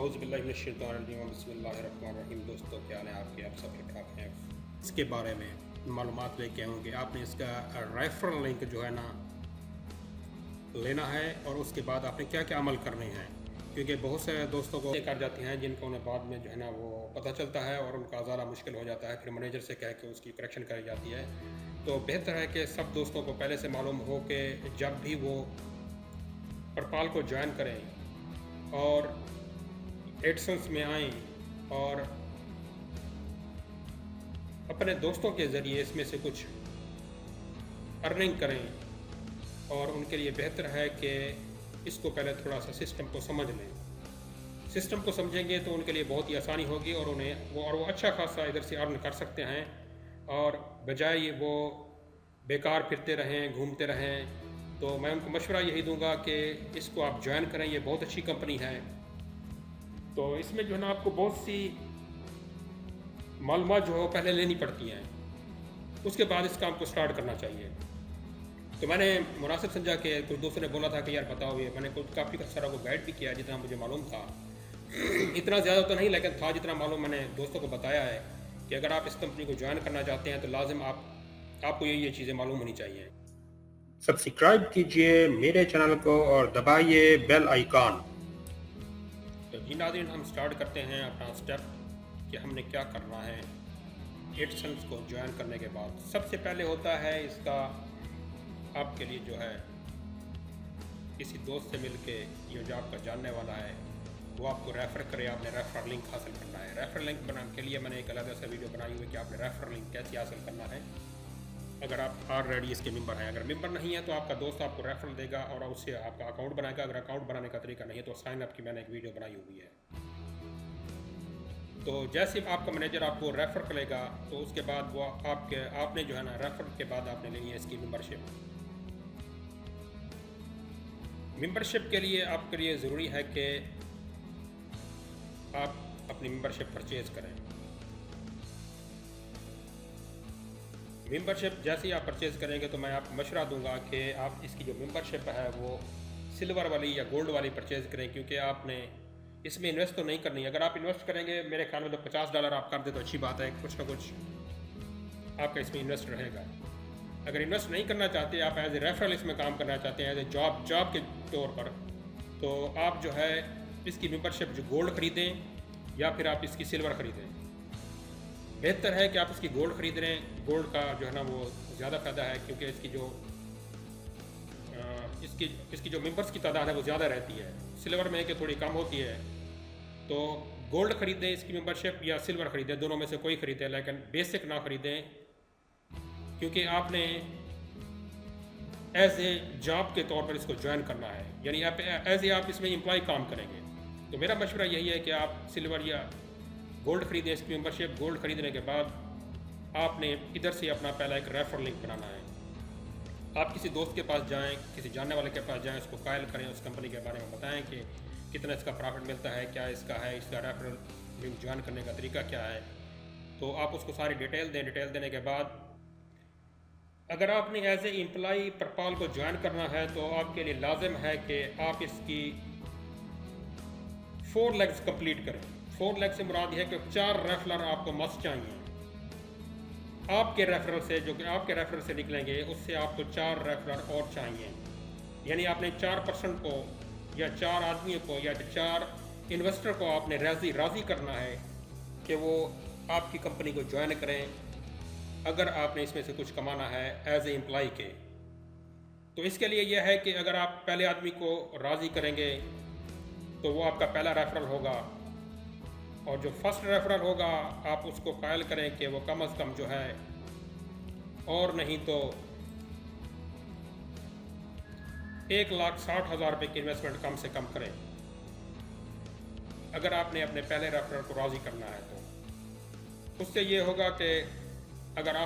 औज़ुबिल्लाहिमिनश्शैतानिर्रजीम बिस्मिल्लाहिर्रहमानिर्रहीम। दोस्तों, क्या हाल है आपके? आप सब ठीक ठाक हैं? इसके बारे में मालूमात लेके आऊँगी। आपने इसका रेफरल लिंक जो है ना लेना है और उसके बाद आपने क्या क्या अमल करने हैं, क्योंकि बहुत से दोस्तों को कर जाते हैं जिनको उन्हें बाद में जो है ना वो पता चलता है और उनका ज़्यादा मुश्किल हो जाता है, फिर मैनेजर से कह के उसकी करेक्शन करी जाती है। तो बेहतर है कि सब दोस्तों को पहले से मालूम हो कि जब भी वो परपाल को ज्वाइन करें और एडसेंस में आएँ और अपने दोस्तों के ज़रिए इसमें से कुछ अर्निंग करें, और उनके लिए बेहतर है कि इसको पहले थोड़ा सा सिस्टम को समझ लें। सिस्टम को समझेंगे तो उनके लिए बहुत ही आसानी होगी और वो अच्छा खासा इधर से अर्न कर सकते हैं, और बजाय वो बेकार फिरते रहें, घूमते रहें। तो मैं उनको मशवरा यही दूंगा कि इसको आप ज्वाइन करें, ये बहुत अच्छी कंपनी है। तो इसमें जो है ना आपको बहुत सी मालूमात जो है पहले लेनी पड़ती हैं, उसके बाद इस काम को स्टार्ट करना चाहिए। तो मैंने मुनासिब समझा कि कुछ दोस्तों ने बोला था कि यार बताओ, ये मैंने कुछ काफ़ी सारा को गाइड भी किया जितना मुझे मालूम था। इतना ज़्यादा तो नहीं, लेकिन था जितना मालूम मैंने दोस्तों को बताया है कि अगर आप इस कंपनी को ज्वाइन करना चाहते हैं तो लाजिम आपको ये चीज़ें मालूम होनी चाहिए। सब्सक्राइब कीजिए मेरे चैनल को और दबाइए बेल आइकॉन। तो जी नाज़रीन, हम स्टार्ट करते हैं अपना स्टेप कि हमने क्या करना है एडसेंस को ज्वाइन करने के बाद। सबसे पहले होता है इसका आपके लिए जो है किसी दोस्त से मिलके, ये जो आपका जानने वाला है वो आपको रेफ़र करे, आपने रेफ़र लिंक हासिल करना है। रेफ़र लिंक बनाने के लिए मैंने एक अलग सा वीडियो बनाई हुई है कि आपने रेफ़र लिंक कैसे हासिल करना है अगर आप ऑलरेडी इसके मेंबर हैं। अगर मेंबर नहीं है तो आपका दोस्त आपको रेफ़रल देगा और उससे आपका अकाउंट बनाएगा। अगर अकाउंट बनाने का तरीका नहीं है तो साइन अप की मैंने एक वीडियो बनाई हुई है। तो जैसे आपका मैनेजर आपको रेफ़र करेगा तो उसके बाद वो आपने जो है ना रेफ़र के बाद आपने लेनी है इसकी मेंबरशिप। मेंबरशिप के लिए आपके लिए ज़रूरी है कि आप अपनी मेंबरशिप परचेज़ करें। मेंबरशिप जैसे ही आप परचेज़ करेंगे तो मैं आपको मशवरा दूंगा कि आप इसकी जो मेंबरशिप है वो सिल्वर वाली या गोल्ड वाली परचेज़ करें, क्योंकि आपने इसमें इन्वेस्ट तो नहीं करनी। अगर आप इन्वेस्ट करेंगे मेरे ख्याल में तो $50 आप कर दे तो अच्छी बात है, कुछ ना कुछ आपका इसमें इन्वेस्ट रहेगा। अगर इन्वेस्ट नहीं करना चाहते, आप एज ए रेफरल इसमें काम करना चाहते हैं एज ए जॉब के तौर पर, तो आप जो है इसकी मेंबरशिप जो गोल्ड ख़रीदें या फिर आप इसकी सिल्वर ख़रीदें। बेहतर है कि आप इसकी गोल्ड ख़रीद लें। गोल्ड का जो है ना वो ज़्यादा फ़ायदा है, क्योंकि इसकी जो मेंबर्स की तादाद है वो ज़्यादा रहती है। सिल्वर में कि थोड़ी कम होती है। तो गोल्ड ख़रीदें इसकी मेंबरशिप, या सिल्वर ख़रीदें, दोनों में से कोई ख़रीदें, लेकिन बेसिक ना ख़रीदें, क्योंकि आपने एज ए जॉब के तौर पर इसको ज्वाइन करना है, यानी आप एज ए आप इसमें एम्प्लॉय काम करेंगे। तो मेरा मशवरा यही है कि आप सिल्वर या गोल्ड ख़रीदें इसकी मेंबरशिप। गोल्ड ख़रीदने के बाद आपने इधर से अपना पहला एक रेफर लिंक बनाना है। आप किसी दोस्त के पास जाएं, किसी जानने वाले के पास जाएं, उसको कायल करें, उस कंपनी के बारे में बताएं कि कितना इसका प्रॉफिट मिलता है, क्या इसका है, इसका रेफरल लिंक ज्वाइन करने का तरीका क्या है। तो आप उसको सारी डिटेल दें। डिटेल देने के बाद अगर आपने एज ए एम्प्लॉई परपाल को ज्वाइन करना है तो आपके लिए लाजिम है कि आप इसकी 4 लेग्स कंप्लीट करें। 4 लेग से मुराद है कि 4 रेफरल आपको मस्ट चाहिए। आपके रेफरल से, जो कि आपके रेफरल से निकलेंगे, उससे आपको 4 रेफरल और चाहिए। यानी आपने 4% को या 4 आदमियों को या 4 इन्वेस्टर को आपने राज़ी करना है कि वो आपकी कंपनी को ज्वाइन करें, अगर आपने इसमें से कुछ कमाना है एज ए एम्प्लॉय के। तो इसके लिए यह है कि अगर आप पहले आदमी को राज़ी करेंगे तो वो आपका पहला रेफरल होगा, और जो फर्स्ट रेफरल होगा आप उसको कायल करें कि वो कम अज़ कम जो है, और नहीं तो 1,60,000 रुपये की इन्वेस्टमेंट कम से कम करें अगर आपने अपने पहले रेफरल को राज़ी करना है। तो उससे ये होगा कि अगर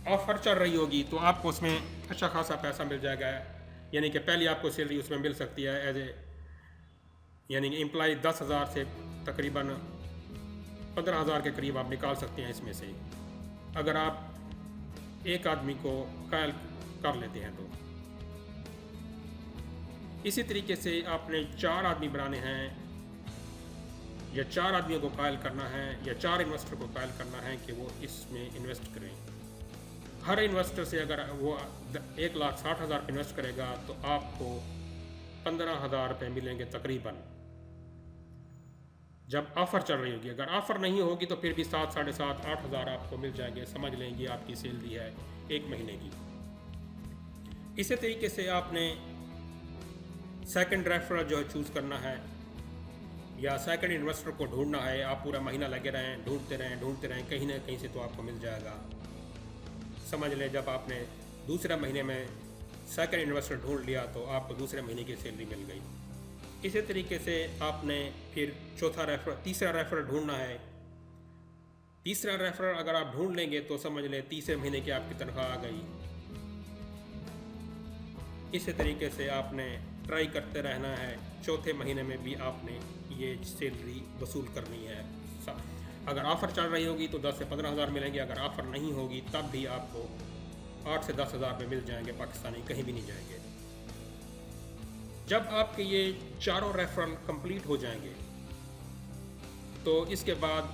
ऑफ़र चल रही होगी तो आपको उसमें अच्छा खासा पैसा मिल जाएगा, यानी कि पहले आपको सैलरी उसमें मिल सकती है एज ए, यानी कि एम्प्लॉय 10,000 से तकरीबन 15,000 के करीब आप निकाल सकते हैं इसमें से, अगर आप एक आदमी को कायल कर लेते हैं। तो इसी तरीके से आपने 4 आदमी बनाने हैं या 4 आदमियों को कायल करना है या 4 इन्वेस्टर को कायल करना है कि वो इसमें इन्वेस्ट करें। हर इन्वेस्टर से अगर वो 1,60,000 इन्वेस्ट करेगा तो आपको 15,000 रुपये मिलेंगे तकरीबन, जब ऑफ़र चल रही होगी। अगर ऑफ़र नहीं होगी तो फिर भी 7, 7,500, 8,000 आपको मिल जाएंगे। समझ लेंगे आपकी सैलरी है 1 महीने की। इसी तरीके से आपने सेकंड रेफरल जो है चूज़ करना है या सेकंड इन्वेस्टर को ढूंढना है। आप पूरा महीना लगे रहें, ढूंढते रहें, कहीं ना कहीं से तो आपको मिल जाएगा। समझ लें जब आपने दूसरे महीने में सेकंड इन्वेस्टर ढूंढ लिया तो आपको दूसरे महीने की सैलरी मिल गई। इसी तरीके से आपने फिर तीसरा रेफरल ढूंढना है। तीसरा रेफरल अगर आप ढूंढ लेंगे तो समझ लें तीसरे महीने की आपकी तनख्वाह आ गई। इसी तरीके से आपने ट्राई करते रहना है। चौथे महीने में भी आपने ये सैलरी वसूल करनी है। अगर ऑफ़र चल रही होगी तो 10 से 15,000 मिलेंगे। अगर ऑफ़र नहीं होगी तब भी आपको 8 से 10,000 रुपये मिल जाएंगे पाकिस्तानी, कहीं भी नहीं जाएंगे। जब आपके ये चारों रेफरल कंप्लीट हो जाएंगे तो इसके बाद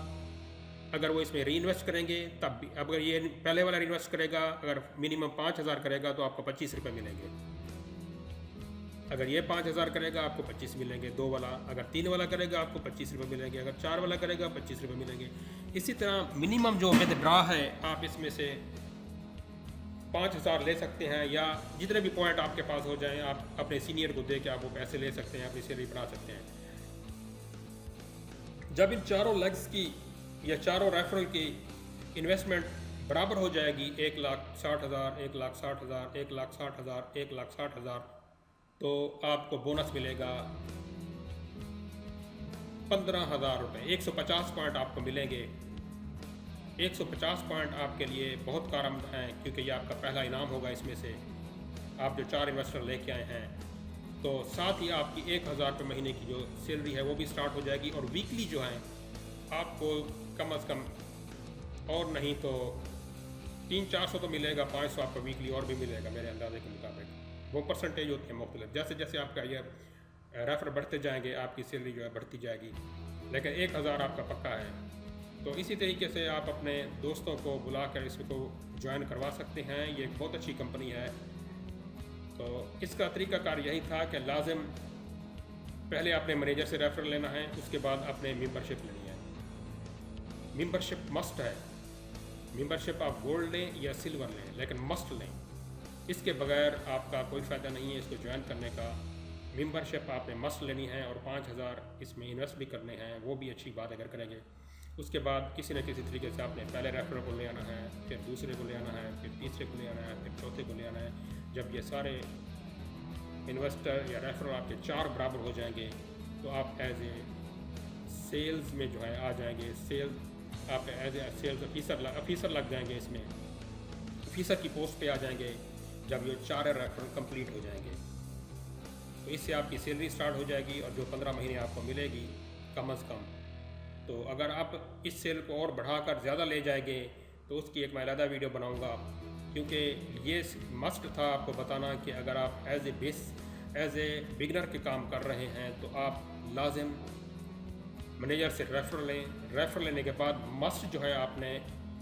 अगर वो इसमें री इन्वेस्ट करेंगे तब भी, अगर ये पहले वाला री इन्वेस्ट करेगा, अगर मिनिमम 5,000 करेगा तो आपको 25 रुपये मिलेंगे। अगर ये 5,000 करेगा आपको 25 मिलेंगे 2 वाला। अगर 3 वाला करेगा आपको 25 रुपये मिलेंगे। अगर 4 वाला करेगा 25 रुपये मिलेंगे। इसी तरह मिनिमम जो विथड्रॉ है आप इसमें से 5,000 ले सकते हैं या जितने भी पॉइंट आपके पास हो जाएं आप अपने सीनियर को दे के आप वो पैसे ले सकते हैं, अपनी सैलरी बढ़ा सकते हैं। जब इन चारों लेग्स की या चारों रेफरल की इन्वेस्टमेंट बराबर हो जाएगी 1,60,000, 1,60,000, 1,60,000, 1,60,000, तो आपको बोनस मिलेगा 15,000 रुपये। 150 पॉइंट आपको मिलेंगे। 150 पॉइंट आपके लिए बहुत कारआमद हैं क्योंकि ये आपका पहला इनाम होगा। इसमें से आप जो 4 इन्वेस्टर लेके आए हैं तो साथ ही आपकी 1,000 रुपये महीने की जो सैलरी है वो भी स्टार्ट हो जाएगी। और वीकली जो है आपको कम अज़ कम और नहीं तो 300-400 तो मिलेगा, 500 आपको वीकली और भी मिलेगा मेरे अंदाजे के मुताबिक। वो परसेंटेज होते हैं मुख्तलिफ। जैसे जैसे आपका ये रेफर बढ़ते जाएंगे आपकी सैलरी जो है बढ़ती जाएगी, लेकिन 1,000 आपका पक्का है। तो इसी तरीके से आप अपने दोस्तों को बुलाकर इसको ज्वाइन करवा सकते हैं। ये एक बहुत अच्छी कंपनी है। तो इसका तरीकाकार यही था कि लाजिम पहले अपने मैनेजर से रेफर लेना है, उसके बाद अपने मेंबरशिप लेनी है। मेंबरशिप मस्ट है। मेंबरशिप आप गोल्ड लें या सिल्वर लें, लेकिन मस्ट लें। इसके बगैर आपका कोई फ़ायदा नहीं है इसको ज्वाइन करने का। मेंबरशिप आपने मस्ट लेनी है और 5,000 इसमें इन्वेस्ट भी करने हैं, वो भी अच्छी बात अगर करेंगे। उसके बाद किसी न किसी तरीके से आपने पहले रेफर को ले आना है, फिर दूसरे को ले आना है, फिर तीसरे को ले आना है, फिर चौथे को ले आना है। जब ये सारे इन्वेस्टर या रेफर आपके 4 बराबर हो जाएंगे तो आप एज ए सेल्स में जो है आ जाएंगे। सेल्स आप एज ए सेल्स ऑफिसर लग जाएंगे। इसमें ऑफिसर की पोस्ट पे आ जाएंगे जब ये 4 रेफर कंप्लीट हो जाएंगे। तो इससे आपकी सैलरी स्टार्ट हो जाएगी और जो 15 महीने आपको मिलेगी कम अज़ कम। तो अगर आप इस सेल को और बढ़ाकर ज़्यादा ले जाएंगे तो उसकी एक मैं अलग वीडियो बनाऊंगा, क्योंकि ये मस्ट था आपको बताना कि अगर आप एज ए बिगनर के काम कर रहे हैं तो आप लाजिम मैनेजर से रेफर लें। रेफर लेने के बाद मस्ट जो है आपने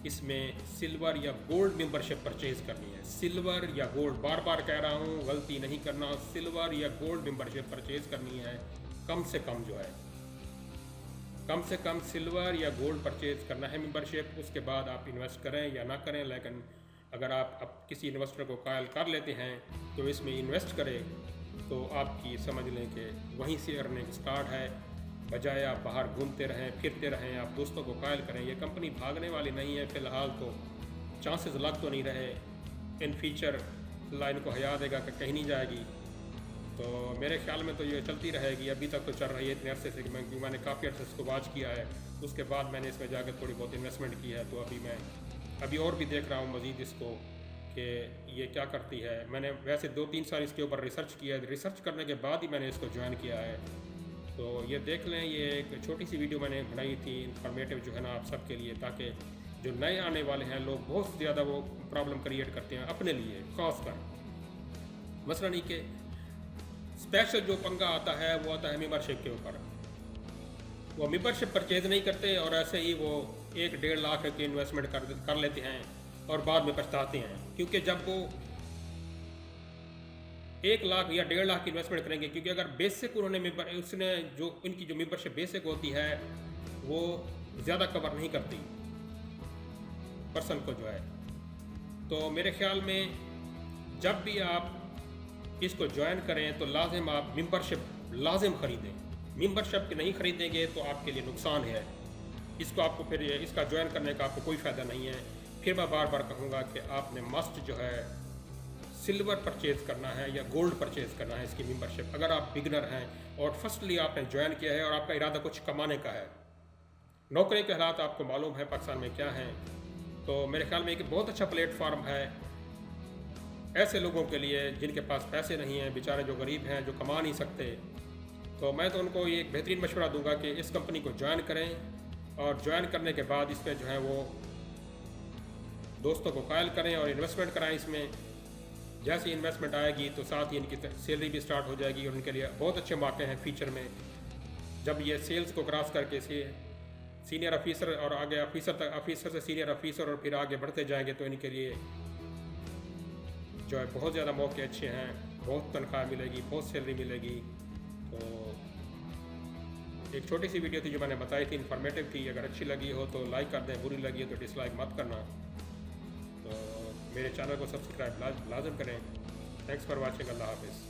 इसमें सिल्वर या गोल्ड मेंबरशिप परचेज़ करनी है। सिल्वर या गोल्ड, बार बार कह रहा हूँ, गलती नहीं करना। सिल्वर या गोल्ड मेंबरशिप परचेज़ करनी है। कम से कम जो है कम से कम सिल्वर या गोल्ड परचेज़ करना है मेंबरशिप। उसके बाद आप इन्वेस्ट करें या ना करें, लेकिन अगर आप किसी इन्वेस्टर को कायल कर लेते हैं तो इसमें इन्वेस्ट करें तो आपकी समझ लें कि वहीं से अर्निंग स्टार्ट है। बजाय आप बाहर घूमते रहें फिरते रहें, आप दोस्तों को कायल करें। ये कंपनी भागने वाली नहीं है फ़िलहाल, तो चांसेस लग तो नहीं रहे। इन फ्यूचर लाइन को हया देगा कि कहीं नहीं जाएगी। तो मेरे ख्याल में तो ये चलती रहेगी। अभी तक तो चल रही है इतने अरसे से कि मैंने काफ़ी अरसे इसको वॉच किया है। उसके बाद मैंने इसमें जाकर थोड़ी बहुत इन्वेस्टमेंट की है। तो अभी और भी देख रहा हूँ मज़ीद इसको कि ये क्या करती है। मैंने वैसे 2-3 साल इसके ऊपर रिसर्च किया है। रिसर्च करने के बाद ही मैंने इसको ज्वाइन किया है। तो ये देख लें, ये एक छोटी सी वीडियो मैंने बनाई थी इंफॉर्मेटिव जो है ना आप सबके लिए, ताकि जो नए आने वाले हैं लोग बहुत ज़्यादा वो प्रॉब्लम क्रिएट करते हैं अपने लिए खास कर। मसलन ही कि स्पेशल जो पंगा आता है वो आता है मेंबरशिप के ऊपर। वो मेंबरशिप परचेज नहीं करते और ऐसे ही वो 1-1.5 लाख की इन्वेस्टमेंट कर लेते हैं और बाद में पछताते हैं। क्योंकि जब वो 1 लाख या 1.5 लाख की इन्वेस्टमेंट करेंगे, क्योंकि अगर बेसिक उसने जो इनकी जो मेंबरशिप बेसिक होती है वो ज़्यादा कवर नहीं करती पर्सन को जो है। तो मेरे ख्याल में जब भी आप इसको ज्वाइन करें तो लाजिम आप मेंबरशिप लाजिम ख़रीदें। मेंबरशिप नहीं ख़रीदेंगे तो आपके लिए नुकसान है। इसको आपको फिर इसका ज्वाइन करने का आपको कोई फ़ायदा नहीं है। फिर मैं बार बार कहूँगा कि आपने मस्ट जो है सिल्वर परचेज़ करना है या गोल्ड परचेज़ करना है इसकी मेंबरशिप, अगर आप बिगनर हैं और फर्स्टली आपने ज्वाइन किया है और आपका इरादा कुछ कमाने का है। नौकरी के हालात आपको मालूम है पाकिस्तान में क्या हैं, तो मेरे ख्याल में एक बहुत अच्छा प्लेटफार्म है ऐसे लोगों के लिए जिनके पास पैसे नहीं हैं, बेचारे जो गरीब हैं, जो कमा नहीं सकते। तो मैं तो उनको ये एक बेहतरीन मशवरा दूंगा कि इस कंपनी को ज्वाइन करें और ज्वाइन करने के बाद इसमें जो है वो दोस्तों को कायल करें और इन्वेस्टमेंट कराएं। इसमें जैसी इन्वेस्टमेंट आएगी तो साथ ही इनकी सैलरी भी स्टार्ट हो जाएगी और उनके लिए बहुत अच्छे मौके हैं फ्यूचर में। जब ये सेल्स को क्रॉस करके सीनियर ऑफिसर और आगे ऑफिसर से सीनियर ऑफिसर और फिर आगे बढ़ते जाएंगे तो इनके लिए जो है बहुत ज़्यादा मौके अच्छे हैं, बहुत तनख्वाह मिलेगी, बहुत सैलरी मिलेगी। तो एक छोटी सी वीडियो थी जो मैंने बताई थी, इन्फॉर्मेटिव थी। अगर अच्छी लगी हो तो लाइक कर दें, बुरी लगी हो तो डिसलाइक मत करना। तो मेरे चैनल को सब्सक्राइब लाजम करें। Thanks for watching. अल्लाह हाफिज़।